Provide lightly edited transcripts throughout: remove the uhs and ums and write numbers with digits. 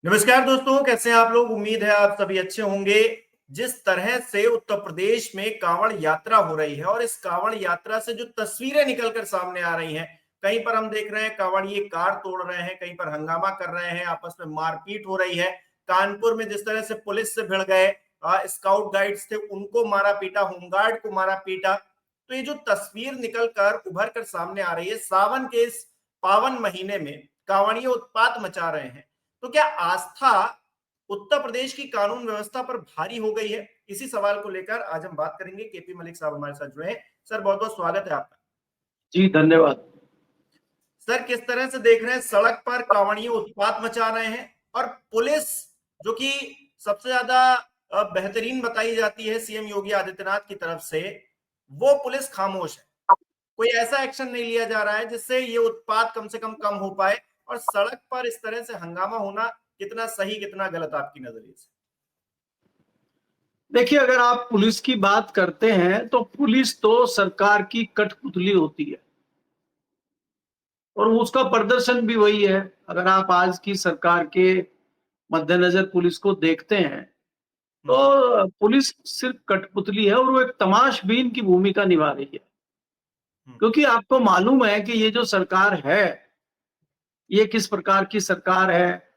नमस्कार दोस्तों, कैसे हैं आप लोग। उम्मीद है आप सभी अच्छे होंगे। जिस तरह से उत्तर प्रदेश में कांवड़ यात्रा हो रही है और इस कांवड़ यात्रा से जो तस्वीरें निकलकर सामने आ रही हैं, कहीं पर हम देख रहे हैं कांवड़िए कार तोड़ रहे हैं, कहीं पर हंगामा कर रहे हैं, आपस में मारपीट हो रही है। कानपुर में जिस तरह से पुलिस से भिड़ गए स्काउट गाइड्स थे, उनको मारा पीटा, होमगार्ड को मारा पीटा। तो ये जो तस्वीर निकल कर उभर कर सामने आ रही है, सावन के इस पावन महीने में कांवड़िए उत्पात मचा रहे हैं। तो क्या आस्था उत्तर प्रदेश की कानून व्यवस्था पर भारी हो गई है? इसी सवाल को लेकर आज हम बात करेंगे। केपी मलिक साहब हमारे साथ जुड़े हैं। सर, बहुत बहुत स्वागत है आपका। जी धन्यवाद। सर, किस तरह से देख रहे हैं सड़क पर कांवड़िए उत्पात मचा रहे हैं और पुलिस, जो कि सबसे ज्यादा बेहतरीन बताई जाती है सीएम योगी आदित्यनाथ की तरफ से, वो पुलिस खामोश है। कोई ऐसा एक्शन नहीं लिया जा रहा है जिससे ये उत्पात कम से कम हो पाए। और सड़क पर इस तरह से हंगामा होना कितना सही कितना गलत आपकी नजरिए से? देखिए, अगर आप पुलिस की बात करते हैं तो पुलिस तो सरकार की कठपुतली होती है और उसका प्रदर्शन भी वही है। अगर आप आज की सरकार के मद्देनजर पुलिस को देखते हैं तो पुलिस सिर्फ कठपुतली है और वो एक तमाशबीन की भूमिका निभा रही है। क्योंकि आपको मालूम है कि ये जो सरकार है, ये किस प्रकार की सरकार है।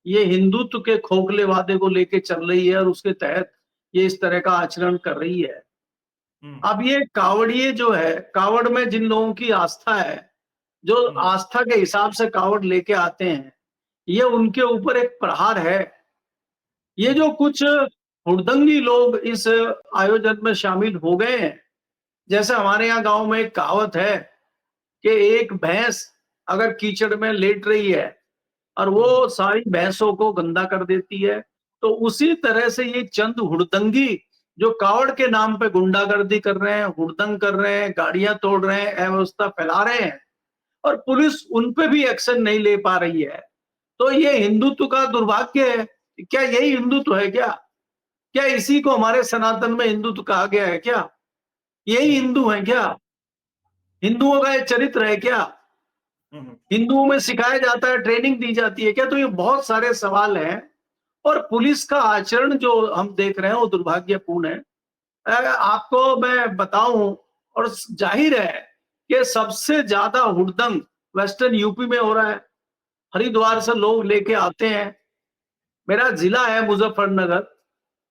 ये हिंदुत्व के खोखले वादे को लेके चल रही है और उसके तहत ये इस तरह का आचरण कर रही है। अब ये कावड़िए जो है, कावड़ में जिन लोगों की आस्था है, जो आस्था के हिसाब से कावड़ लेके आते हैं, ये उनके ऊपर एक प्रहार है। ये जो कुछ हुड़दंगी लोग इस आयोजन में शामिल हो गए हैं, जैसे हमारे यहाँ गांव में एक कहावत है कि एक भैंस अगर कीचड़ में लेट रही है और वो सारी भैंसों को गंदा कर देती है, तो उसी तरह से ये चंद हुड़दंगी जो कावड़ के नाम पे गुंडागर्दी कर रहे हैं, हुड़दंग कर रहे हैं, गाड़ियां तोड़ रहे हैं, अव्यवस्था फैला रहे हैं और पुलिस उन पे भी एक्शन नहीं ले पा रही है, तो ये हिंदुत्व का दुर्भाग्य है। क्या यही हिंदुत्व है क्या? क्या इसी को हमारे सनातन में हिंदुत्व कहा गया है क्या? यही हिंदू है क्या? हिंदुओं का ये चरित्र है क्या? हिंदुओं में सिखाया जाता है, ट्रेनिंग दी जाती है क्या? तो ये बहुत सारे सवाल हैं और पुलिस का आचरण जो हम देख रहे हैं वो दुर्भाग्यपूर्ण है। आपको मैं बताऊं, और जाहिर है कि सबसे ज्यादा हुड़दंग वेस्टर्न यूपी में हो रहा है। हरिद्वार से लोग लेके आते हैं। मेरा जिला है मुजफ्फरनगर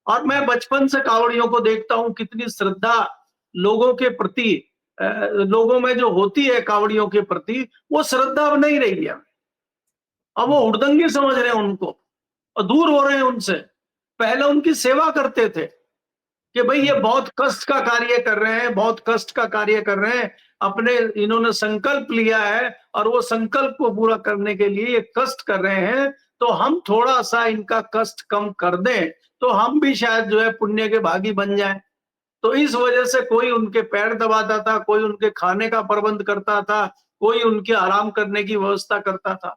और मैं बचपन से कावड़ियों को देखता हूं, कितनी श्रद्धा लोगों के प्रति, लोगों में जो होती है कावड़ियों के प्रति, वो श्रद्धा अब नहीं रही है। अब वो हुड़दंगी समझ रहे हैं उनको और दूर हो रहे हैं उनसे। पहले उनकी सेवा करते थे कि भाई ये बहुत कष्ट का कार्य कर रहे हैं, बहुत कष्ट का कार्य कर रहे हैं, अपने इन्होंने संकल्प लिया है और वो संकल्प को पूरा करने के लिए ये कष्ट कर रहे हैं, तो हम थोड़ा सा इनका कष्ट कम कर दें तो हम भी शायद जो है पुण्य के भागी बन जाएं। तो इस वजह से कोई उनके पैर दबाता था, कोई उनके खाने का प्रबंध करता था, कोई उनके आराम करने की व्यवस्था करता था।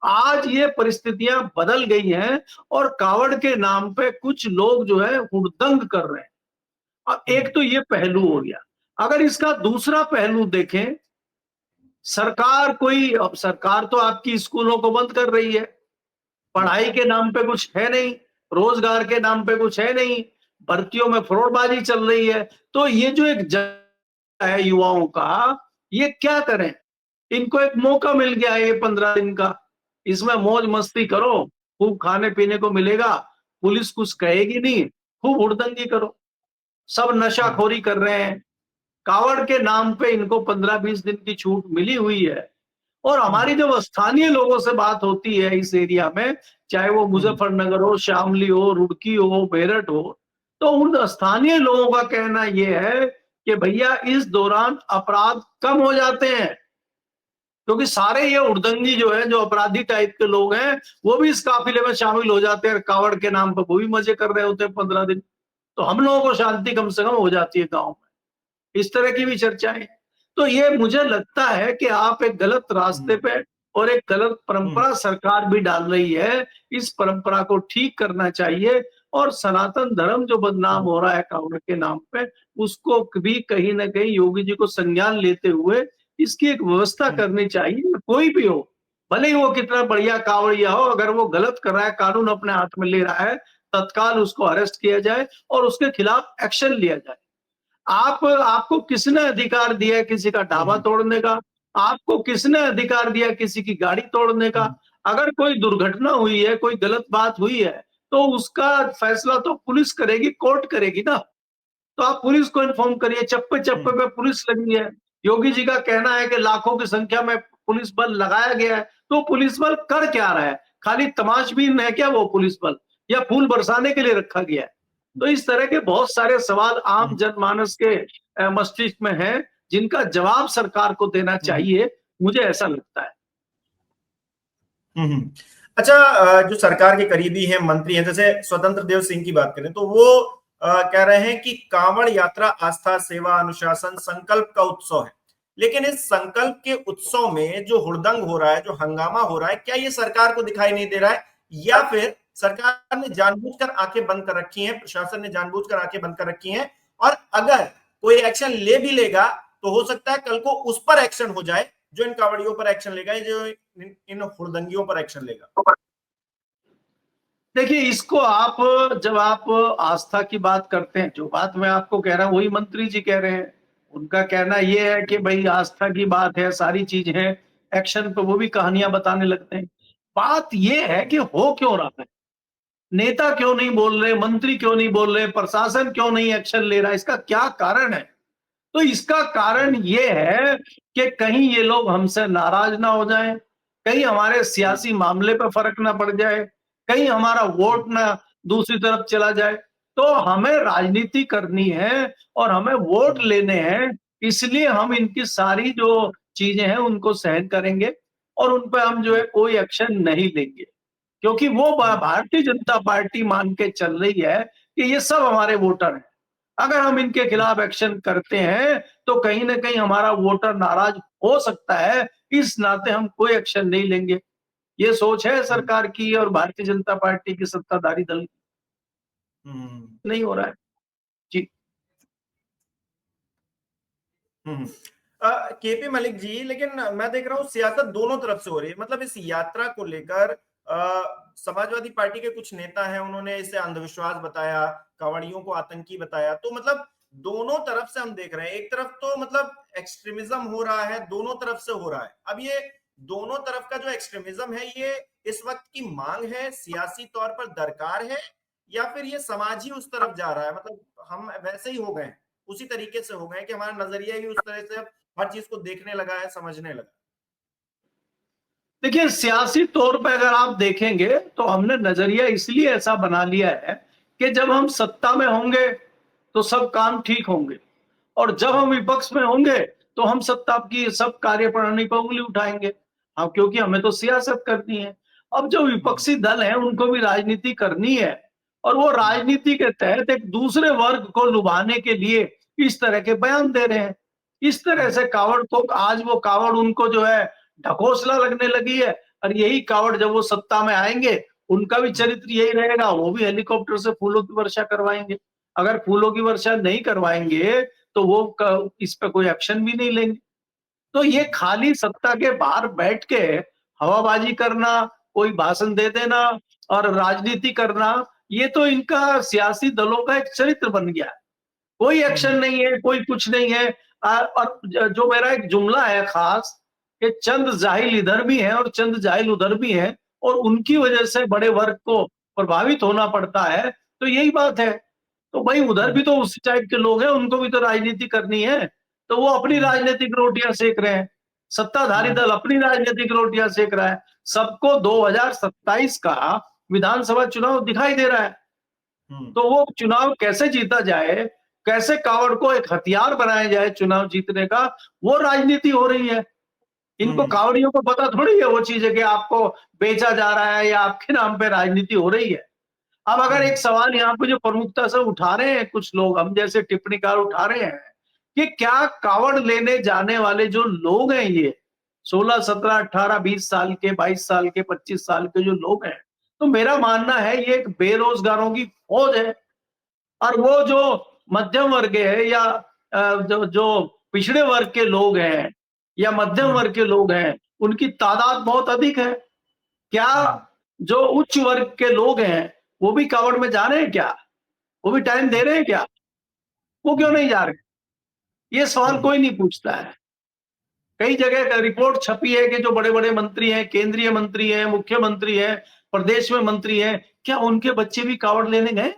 आज ये परिस्थितियां बदल गई हैं और कावड़ के नाम पे कुछ लोग जो है हुड़दंग कर रहे हैं। अब एक तो ये पहलू हो गया। अगर इसका दूसरा पहलू देखें, सरकार कोई, अब सरकार तो आपकी स्कूलों को बंद कर रही है, पढ़ाई के नाम पे कुछ है नहीं, रोजगार के नाम पे कुछ है नहीं, भर्तियों में फ्रॉडबाजी चल रही है। तो ये जो एक है युवाओं का, ये क्या करें? इनको एक मौका मिल गया है ये 15 दिन का, इसमें मौज मस्ती करो, खूब खाने पीने को मिलेगा, पुलिस कुछ कहेगी नहीं, खूब हुड़दंगी करो। सब नशाखोरी कर रहे हैं। कावड़ के नाम पे इनको 15-20 दिन की छूट मिली हुई है। और हमारी जब स्थानीय लोगों से बात होती है इस एरिया में, चाहे वो मुजफ्फरनगर हो, शामली हो, रुड़की हो, मेरठ हो, तो उन स्थानीय लोगों का कहना यह है कि भैया इस दौरान अपराध कम हो जाते हैं, क्योंकि सारे ये उड़दंगी जो है, जो अपराधी टाइप के लोग हैं, वो भी इस काफिले में शामिल हो जाते हैं। कावड़ के नाम पर वो भी मजे कर रहे होते हैं 15 दिन। तो हम लोगों को शांति कम से कम हो जाती है गांव में। इस तरह की भी चर्चाएं। तो ये मुझे लगता है कि आप एक गलत रास्ते पे और एक गलत परंपरा सरकार भी डाल रही है। इस परंपरा को ठीक करना चाहिए और सनातन धर्म जो बदनाम हो रहा है कावड़ के नाम पे, उसको भी कहीं ना कहीं योगी जी को संज्ञान लेते हुए इसकी एक व्यवस्था करनी चाहिए। कोई भी हो, भले ही वो कितना बढ़िया कांवड़िया हो, अगर वो गलत कर रहा है, कानून अपने हाथ में ले रहा है, तत्काल उसको अरेस्ट किया जाए और उसके खिलाफ एक्शन लिया जाए। आपको किसने अधिकार दिया है किसी का ढाबा हम्म, तोड़ने का? आपको किसने अधिकार दिया किसी की गाड़ी तोड़ने का? हम्म, अगर कोई दुर्घटना हुई है, कोई गलत बात हुई है, तो उसका फैसला तो पुलिस करेगी, कोर्ट करेगी ना। तो आप पुलिस को इन्फॉर्म करिए, चप्पे चप्पे हम्म, पे पुलिस लगी है। योगी जी का कहना है कि लाखों की संख्या में पुलिस बल लगाया गया है, तो पुलिस बल कर क्या रहा है? खाली तमाशबीन है क्या वो पुलिस बल, या फूल बरसाने के लिए रखा गया है? तो इस तरह के बहुत सारे सवाल आम हम्म, जनमानस के मस्तिष्क में हैं, जिनका जवाब सरकार को देना हम्म, चाहिए, मुझे ऐसा लगता है। हम्म। अच्छा, जो सरकार के करीबी हैं, मंत्री हैं, जैसे स्वतंत्र देव सिंह की बात करें तो वो कह रहे हैं कि कांवड़ यात्रा आस्था, सेवा, अनुशासन, संकल्प का उत्सव है। लेकिन इस संकल्प के उत्सव में जो हुड़दंग हो रहा है, जो हंगामा हो रहा है, क्या ये सरकार को दिखाई नहीं दे रहा है, या फिर सरकार ने जानबूझकर आंखें बंद कर रखी हैं, प्रशासन ने जानबूझकर आंखें बंद कर रखी हैं, और अगर कोई एक्शन ले भी लेगा तो हो सकता है कल को उस पर एक्शन हो जाए, जो इन कांवड़ियों पर एक्शन लेगा, जो इन हुड़दंगियों पर एक्शन लेगा। देखिए, इसको आप जब आप आस्था की बात करते हैं, जो बात मैं आपको कह रहा हूं वही मंत्री जी कह रहे हैं। उनका कहना यह है कि भाई आस्था की बात है, सारी चीज है, एक्शन पे वो भी कहानियां बताने लगते हैं। बात यह है कि हो क्यों रहा है, नेता क्यों नहीं बोल रहे, मंत्री क्यों नहीं बोल रहे, प्रशासन क्यों नहीं एक्शन ले रहा है, इसका क्या कारण है? तो इसका कारण ये है कि कहीं ये लोग हमसे नाराज ना हो जाएं, कहीं हमारे सियासी मामले पर फर्क ना पड़ जाए, कहीं हमारा वोट ना दूसरी तरफ चला जाए। तो हमें राजनीति करनी है और हमें वोट लेने हैं, इसलिए हम इनकी सारी जो चीजें हैं उनको सहन करेंगे और उन पर हम जो है कोई एक्शन नहीं लेंगे, क्योंकि वो भारतीय जनता पार्टी मान के चल रही है कि ये सब हमारे वोटर हैं। अगर हम इनके खिलाफ एक्शन करते हैं तो कहीं ना कहीं हमारा वोटर नाराज हो सकता है, इस नाते हम कोई एक्शन नहीं लेंगे। ये सोच है सरकार की और भारतीय जनता पार्टी की, सत्ताधारी दल की। नहीं हो रहा है जी। केपी मलिक जी, लेकिन मैं देख रहा हूँ सियासत दोनों तरफ से हो रही है। मतलब इस यात्रा को लेकर समाजवादी पार्टी के कुछ नेता हैं, उन्होंने इसे अंधविश्वास बताया, कांवड़ियों को आतंकी बताया। तो मतलब दोनों तरफ से हम देख रहे हैं, एक तरफ तो मतलब एक्सट्रीमिज्म हो रहा है, दोनों तरफ से हो रहा है। अब ये दोनों तरफ का जो एक्सट्रीमिज्म है, ये इस वक्त की मांग है, सियासी तौर पर दरकार है, या फिर ये समाज ही उस तरफ जा रहा है? मतलब हम वैसे ही हो गए, उसी तरीके से हो गए कि हमारा नजरिया ही उस तरह से हर चीज को देखने लगा है, समझने लगा। देखिए, सियासी तौर पर अगर आप देखेंगे तो हमने नजरिया इसलिए ऐसा बना लिया है कि जब हम सत्ता में होंगे तो सब काम ठीक होंगे, और जब हम विपक्ष में होंगे तो हम सत्ता की सब कार्यप्रणाली पर उंगली उठाएंगे। हाँ, क्योंकि हमें तो सियासत करनी है। अब जो विपक्षी दल है उनको भी राजनीति करनी है, और वो राजनीति के तहत एक दूसरे वर्ग को लुभाने के लिए इस तरह के बयान दे रहे हैं। इस तरह से कावड़ को आज वो कावड़ उनको जो है ढकोसला लगने लगी है, और यही कावड़ जब वो सत्ता में आएंगे उनका भी चरित्र यही रहेगा, वो भी हेलीकॉप्टर से फूलों की वर्षा करवाएंगे। अगर फूलों की वर्षा नहीं करवाएंगे तो वो इस पे कोई एक्शन भी नहीं लेंगे। तो ये खाली सत्ता के बाहर बैठ के हवाबाजी करना, कोई भाषण दे देना और राजनीति करना, ये तो इनका सियासी दलों का एक चरित्र बन गया है। कोई एक्शन नहीं है, कोई कुछ नहीं है। और जो मेरा एक जुमला है खास, कि चंद जाहिल इधर भी हैं और चंद जाहिल उधर भी हैं, और उनकी वजह से बड़े वर्ग को प्रभावित होना पड़ता है, तो यही बात है। तो भाई उधर भी तो उस टाइप के लोग हैं, उनको भी तो राजनीति करनी है, तो वो अपनी राजनीतिक रोटियां सेक रहे हैं। सत्ताधारी दल अपनी राजनीतिक रोटियां सेक रहा है। सबको 2027 का विधानसभा चुनाव दिखाई दे रहा है, तो वो चुनाव कैसे जीता जाए, कैसे कावड़ को एक हथियार बनाया जाए चुनाव जीतने का, वो राजनीति हो रही है। इनको कावड़ियों को पता थोड़ी है वो चीज है कि आपको बेचा जा रहा है या आपके नाम पे राजनीति हो रही है। अब अगर एक सवाल यहाँ पे जो प्रमुखता से उठा रहे हैं कुछ लोग, हम जैसे टिप्पणीकार उठा रहे हैं, कि क्या कावड़ लेने जाने वाले जो लोग हैं, ये 16, 17, 18, 20 साल के, 22 साल के, 25 साल के जो लोग हैं, तो मेरा मानना है ये एक बेरोजगारों की फौज है। और वो जो मध्यम वर्ग है या जो पिछड़े वर्ग के लोग हैं या मध्यम वर्ग के लोग हैं, उनकी तादाद बहुत अधिक है। क्या जो उच्च वर्ग के लोग हैं वो भी कावड़ में जा रहे हैं क्या? वो भी टाइम दे रहे हैं क्या? वो क्यों नहीं जा रहे? ये सवाल कोई नहीं पूछता है। कई जगह रिपोर्ट छपी है कि जो बड़े-बड़े मंत्री हैं, केंद्रीय मंत्री हैं, मुख्यमंत्री हैं, प्रदेश में मंत्री हैं, क्या उनके बच्चे भी कावड़ लेने गए?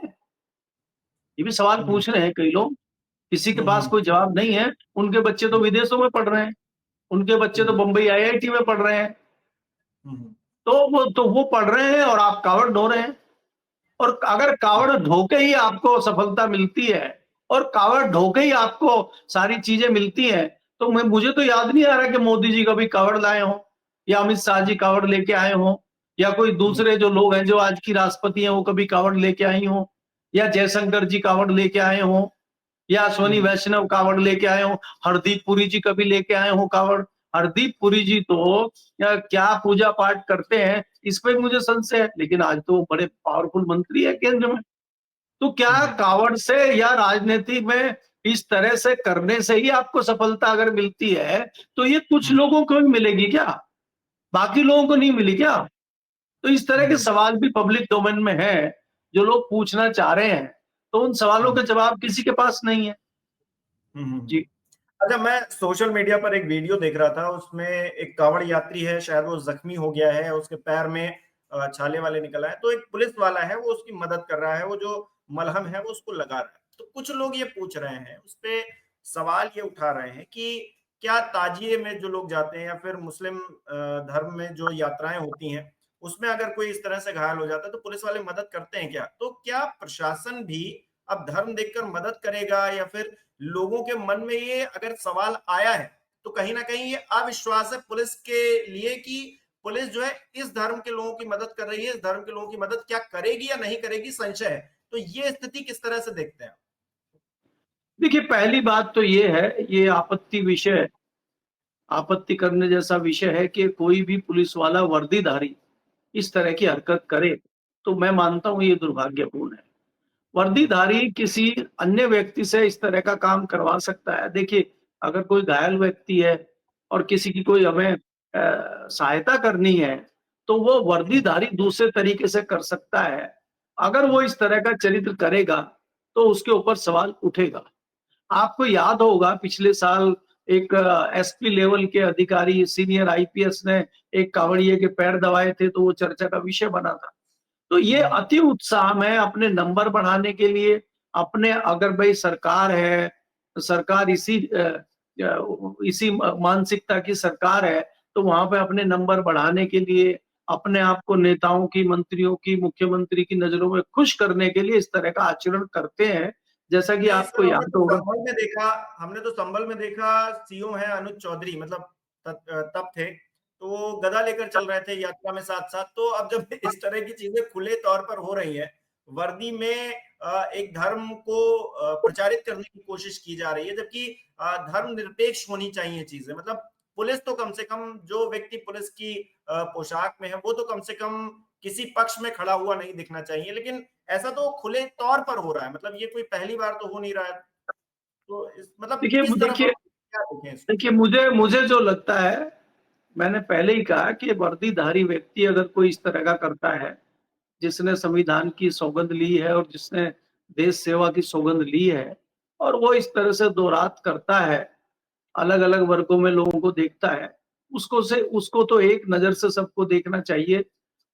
ये भी सवाल पूछ रहे हैं कई लोग। किसी के पास कोई जवाब नहीं है। उनके बच्चे तो विदेशों में पढ़ रहे हैं, उनके बच्चे तो बंबई आईआईटी में पढ़ रहे हैं। तो वो पढ़ रहे हैं और आप कावड़ ढो रहे हैं। और अगर कावड़ ढो के ही आपको सफलता मिलती है और कावड़ ढो के ही आपको सारी चीजें मिलती हैं, तो मुझे तो याद नहीं आ रहा कि मोदी जी कभी कावड़ लाए हों या अमित शाह जी कावड़ लेके आए हों या कोई दूसरे जो लोग हैं जो आज की राष्ट्रपति हैं वो कभी कावड़ लेके आई हों या जयशंकर जी कावड़ लेके आए हों या अश्वनी वैष्णव कावड़ लेके आए हों, हरदीप पुरी जी कभी लेके आए हों कावड़। हरदीप पुरी जी तो क्या पूजा पाठ करते हैं इस पे मुझे संशय है, लेकिन आज तो बड़े पावरफुल मंत्री है केंद्र में। तो क्या कावड़ से या राजनीति में इस तरह से करने से ही आपको सफलता अगर मिलती है तो ये कुछ लोगों को भी मिलेगी क्या? बाकी लोगों को नहीं मिली क्या? तो इस तरह के सवाल भी पब्लिक डोमेन में है जो लोग पूछना चाह रहे हैं, तो उन सवालों के जवाब किसी के पास नहीं है। जी। अच्छा, मैं सोशल मीडिया पर एक वीडियो देख रहा था, उसमें एक कावड़ यात्री है, शायद वो जख्मी हो गया है, उसके पैर में छाले वाले निकल आए, तो एक पुलिस वाला है वो उसकी मदद कर रहा है, वो जो मलहम है वो उसको लगा रहा है। तो कुछ लोग ये पूछ रहे हैं, उस पे सवाल ये उठा रहे हैं कि क्या ताजिए में जो लोग जाते हैं या फिर मुस्लिम धर्म में जो यात्राएं होती हैं उसमें अगर कोई इस तरह से घायल हो जाता है तो पुलिस वाले मदद करते हैं क्या? तो क्या प्रशासन भी अब धर्म देखकर मदद करेगा या फिर लोगों के मन में ये अगर सवाल आया है तो कहीं ना कहीं ये अविश्वास है पुलिस के लिए कि पुलिस जो है इस धर्म के लोगों की मदद कर रही है, इस धर्म के लोगों की मदद क्या करेगी या नहीं करेगी, संशय है। तो ये स्थिति किस तरह से देखते हैं? देखिए, पहली बात तो ये है, ये आपत्ति करने जैसा विषय है कि कोई भी पुलिस वाला वर्दीधारी इस तरह की हरकत करे, तो मैं मानता हूं ये दुर्भाग्यपूर्ण है। वर्दीधारी किसी अन्य व्यक्ति से इस तरह का काम करवा सकता है। देखिए, अगर कोई घायल व्यक्ति है और किसी की कोई हमें सहायता करनी है, तो वो वर्दीधारी दूसरे तरीके से कर सकता है। अगर वो इस तरह का चरित्र करेगा, तो उसके ऊपर सवाल उठेगा। आपको याद होगा पिछले साल एक एसपी लेवल के अधिकारी, सीनियर आईपीएस ने एक कांवड़िए के पैर दबाए थे, तो वो चर्चा का विषय बना था। तो ये अति उत्साह में अपने नंबर बढ़ाने के लिए, अपने अगर भाई सरकार है, सरकार इसी मानसिकता की सरकार है, तो वहां पे अपने नंबर बढ़ाने के लिए, अपने आप को नेताओं की, मंत्रियों की, मुख्यमंत्री की नजरों में खुश करने के लिए इस तरह का आचरण करते हैं। जैसा कि नहीं आपको सर, याद होगा। हमने तो संभल में देखा, सीओ है अनुज चौधरी, मतलब तब थे तो वो गदा लेकर चल रहे थे यात्रा में साथ साथ। तो अब जब इस तरह की चीजें खुले तौर पर हो रही है, वर्दी में एक धर्म को प्रचारित करने की कोशिश की जा रही है, जबकि धर्म निरपेक्ष होनी चाहिए चीजें। मतलब पुलिस तो कम से कम, जो व्यक्ति पुलिस की पोशाक में है वो तो कम से कम किसी पक्ष में खड़ा हुआ नहीं दिखना चाहिए, लेकिन ऐसा तो खुले तौर पर हो रहा है। मतलब ये कोई पहली बार तो हो नहीं रहा है। तो मतलब देखिए किस तरफ देखिए हम क्या देखें इसको? देखिए मुझे मुझे जो लगता है, मैंने पहले ही कहा कि वर्दीधारी व्यक्ति अगर कोई इस तरह का करता है, जिसने संविधान की सौगंध ली है और जिसने देश सेवा की सौगंध ली है, और वो इस तरह से दो रात करता है, अलग अलग वर्गों में लोगों को देखता है, उसको तो एक नजर से सबको देखना चाहिए।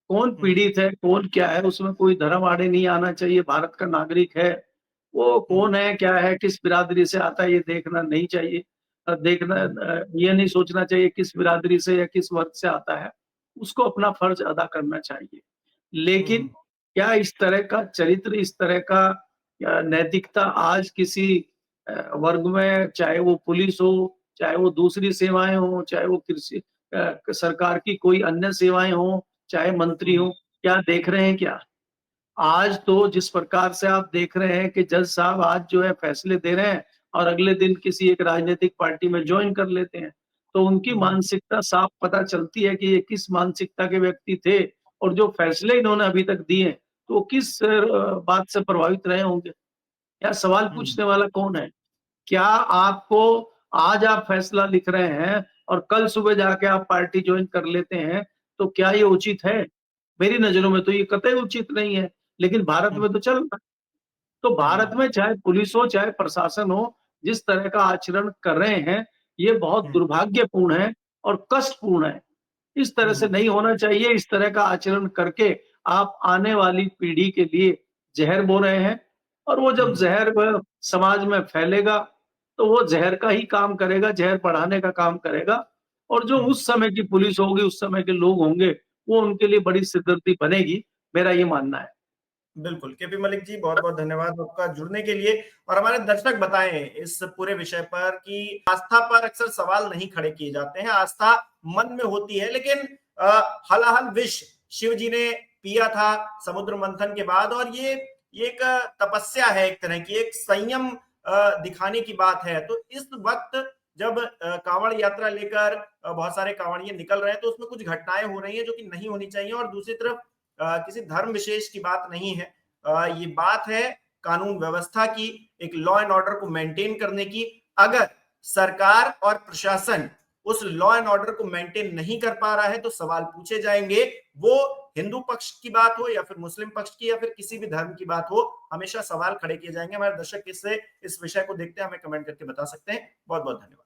कौन पीड़ित है, कौन क्या है, उसमें कोई धर्म आड़े नहीं आना चाहिए। भारत का नागरिक है, वो कौन है, क्या है, किस बिरादरी से आता है, ये देखना नहीं चाहिए। ये नहीं सोचना चाहिए किस बिरादरी से या किस वर्ग से आता है। उसको अपना फर्ज अदा करना चाहिए। लेकिन क्या इस तरह का चरित्र, इस तरह का नैतिकता आज किसी वर्ग में, चाहे वो पुलिस हो, चाहे वो दूसरी सेवाएं हो, चाहे वो कृषि सरकार की कोई अन्य सेवाएं हो, चाहे मंत्री हो, क्या देख रहे हैं क्या? आज तो जिस प्रकार से आप देख रहे हैं कि जज साहब आज जो है फैसले दे रहे हैं और अगले दिन किसी एक राजनीतिक पार्टी में ज्वाइन कर लेते हैं, तो उनकी मानसिकता साफ पता चलती है कि ये किस मानसिकता के व्यक्ति थे और जो फैसले इन्होंने अभी तक दिए तो वो किस बात से प्रभावित रहे होंगे। या सवाल पूछने वाला कौन है? क्या आपको, आज आप फैसला लिख रहे हैं और कल सुबह जाके आप पार्टी ज्वाइन कर लेते हैं, तो क्या ये उचित है? मेरी नजरों में तो ये कतई उचित नहीं है, लेकिन भारत हम्म, में तो चल रहा है। तो भारत हम्म, में चाहे पुलिस हो चाहे प्रशासन हो, जिस तरह का आचरण कर रहे हैं, ये बहुत हम्म, दुर्भाग्यपूर्ण है और कष्टपूर्ण है। इस तरह से हम्म, नहीं होना चाहिए। इस तरह का आचरण करके आप आने वाली पीढ़ी के लिए जहर बो रहे हैं, और वो जब हम्म, जहर समाज में फैलेगा, तो वो जहर का ही काम करेगा, जहर बढ़ाने का काम करेगा। और जो हम्म। उस समय की पुलिस होगी, उस समय के लोग होंगे, वो उनके लिए बड़ी सिरदर्दी बनेगी। मेरा ये मानना है। बिल्कुल केपी मलिक जी, बहुत बहुत धन्यवाद आपका जुड़ने के लिए। और हमारे दर्शक बताएं इस पूरे विषय पर कि आस्था पर अक्सर सवाल नहीं खड़े किए जाते हैं, आस्था मन में होती है, लेकिन हलाहल विष शिव जी ने पिया था समुद्र मंथन के बाद, और ये एक तपस्या है, एक तरह की एक संयम दिखाने की बात है। तो इस वक्त जब कांवड़ यात्रा लेकर बहुत सारे कांवड़िए निकल रहे हैं, तो उसमें कुछ घटनाएं हो रही हैं जो कि नहीं होनी चाहिए, और दूसरी तरफ किसी धर्म विशेष की बात नहीं है। ये बात है कानून व्यवस्था की, एक लॉ एंड ऑर्डर को मेंटेन करने की। अगर सरकार और प्रशासन उस लॉ एंड ऑर्डर को मेंटेन नहीं कर पा रहा है, तो सवाल पूछे जाएंगे। वो हिंदू पक्ष की बात हो या फिर मुस्लिम पक्ष की या फिर किसी भी धर्म की बात हो, हमेशा सवाल खड़े किए जाएंगे। हमारे दर्शक इससे इस विषय को देखते हैं, हमें कमेंट करके बता सकते हैं। बहुत बहुत धन्यवाद।